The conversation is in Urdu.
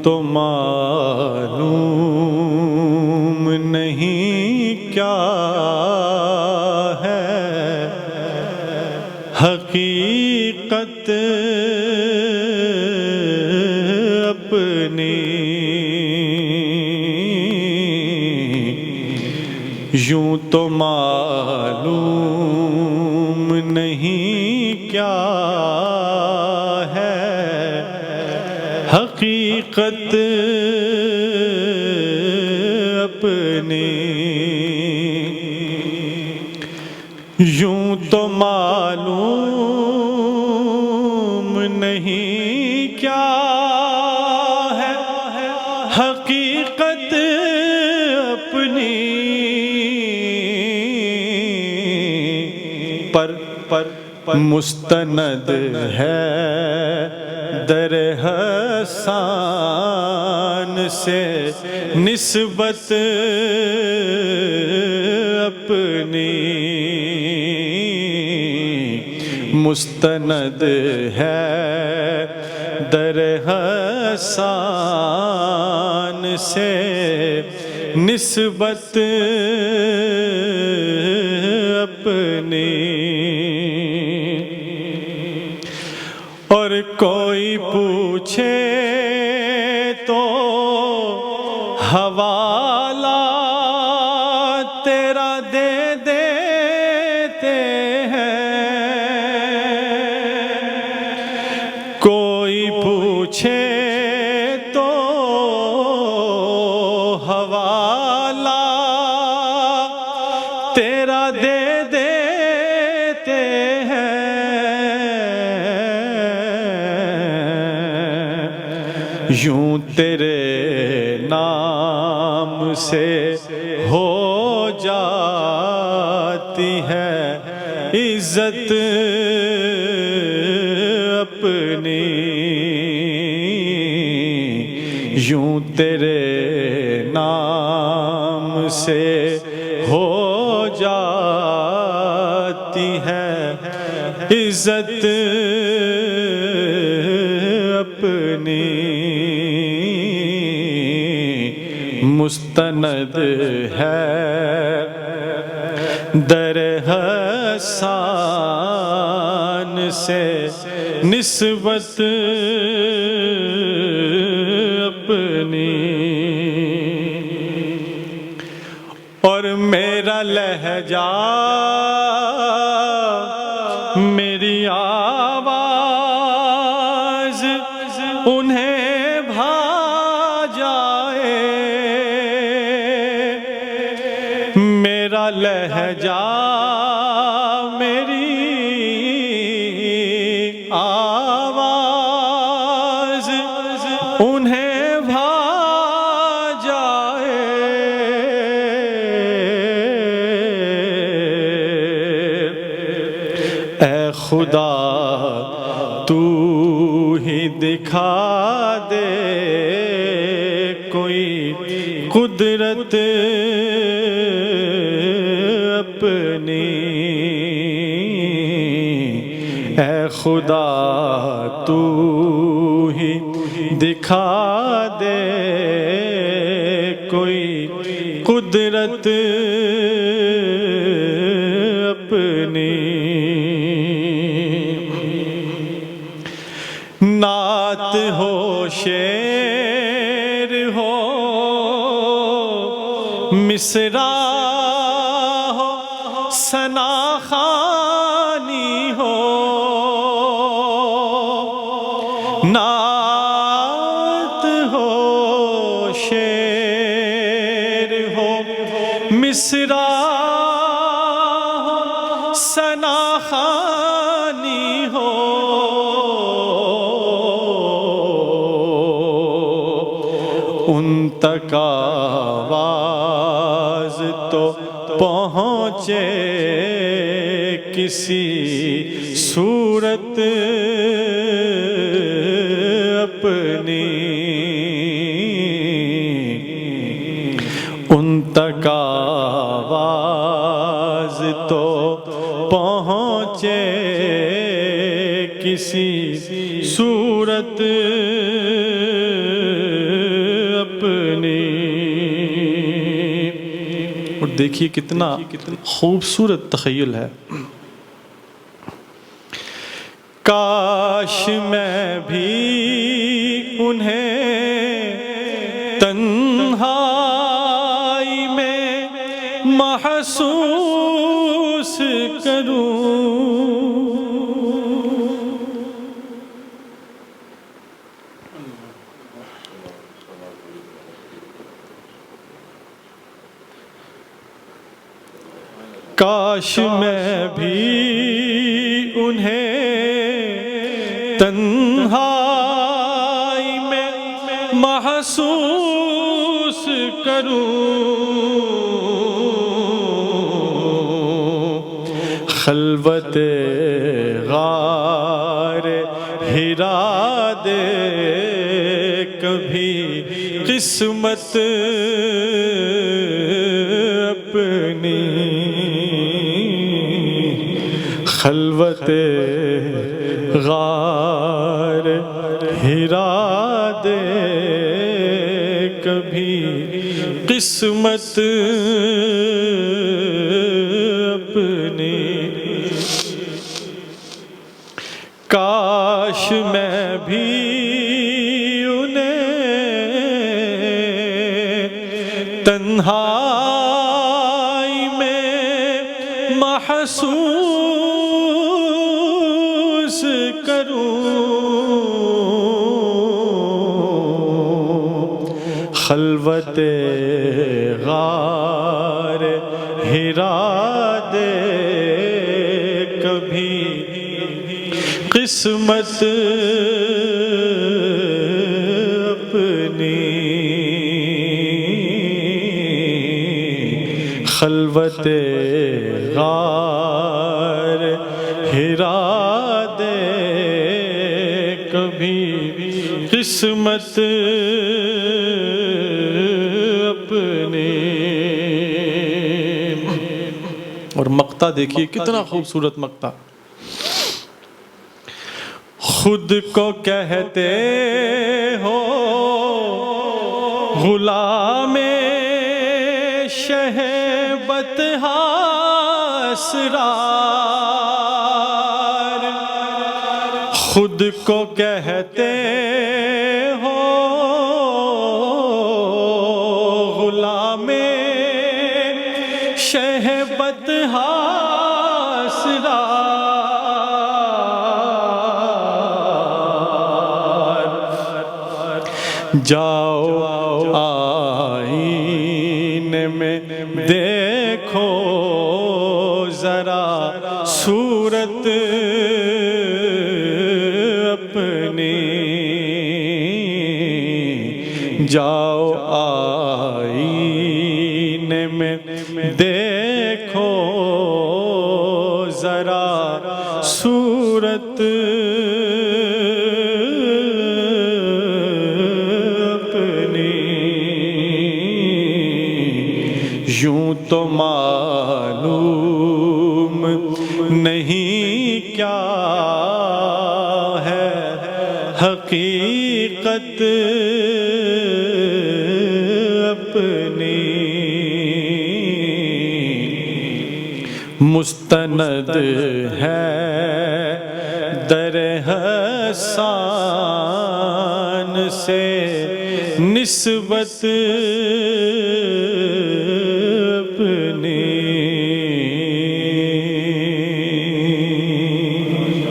تو معلوم نہیں کیا ہے حقیقت اپنی، یوں تو معلوم نہیں کیا ہے حقیقت اپنی، یوں تو معلوم نہیں کیا ہے حقیقت اپنی، پر مستند ہے در حسان سے نسبت اپنی، مستند ہے در حسان سے نسبت اپنی، اور کوئی پوچھے تو حوالہ تیرا دے دیتے ہیں، کوئی پوچھے تو حوالہ تیرا دے دیتے ہیں، یوں تیرے نام سے ہو جاتی ہے عزت اپنی، یوں تیرے نام سے ہو جاتی ہے عزت اپنی، مستند ہے در حسان سے نسبت اپنی، اور میرا لہجہ میری آواز انہیں بھا جائے، میرا لہجہ میری آواز انہیں بھا جائے، اے خدا تو ہی دکھا دے کوئی قدرت اپنی، اے خدا تو ہی دکھا دے کوئی قدرت اپنی، نعت ہو شعر ہو مصرع ہو ثنا خوانی ہو، نعت ہو شعر ہو مصرع ہو ثنا خوانی ہو، ان تک آواز تو پہنچے کسی صورت اپنی، ان تک آواز تو پہنچے کسی صورت دیکھیے کتنا خوبصورت تخیل ہے. کاش میں بھی انہیں تنہائی میں محسوس کروں. کاش میں بھی انہیں تنہائی میں محسوس کروں. خلوت غار ہرا دے کبھی قسمت اپنی. خلوت غار ہرا دے کبھی قسمت اپنی. کاش میں بھی انہیں تنہائی میں محسوس کروں. خلوت غار ہرا دے کبھی قسمت اپنی. خلوت غار ہرا دے کبھی قسمت اپنی. اور مقطع دیکھیے کتنا خوبصورت مقطع. خود کو کہتے ہو غلام شہبت اسرار. خود کو کہتے ہو غلام شہبت اسرار. جاؤ آئینے میں دیکھو ذرا صورت اپنی. جاؤ آئینے میں دیکھو ذرا صورت یوں تو معلوم نہیں کیا ہے حقیقت اپنی. مستند ہے در حسان سے نسبت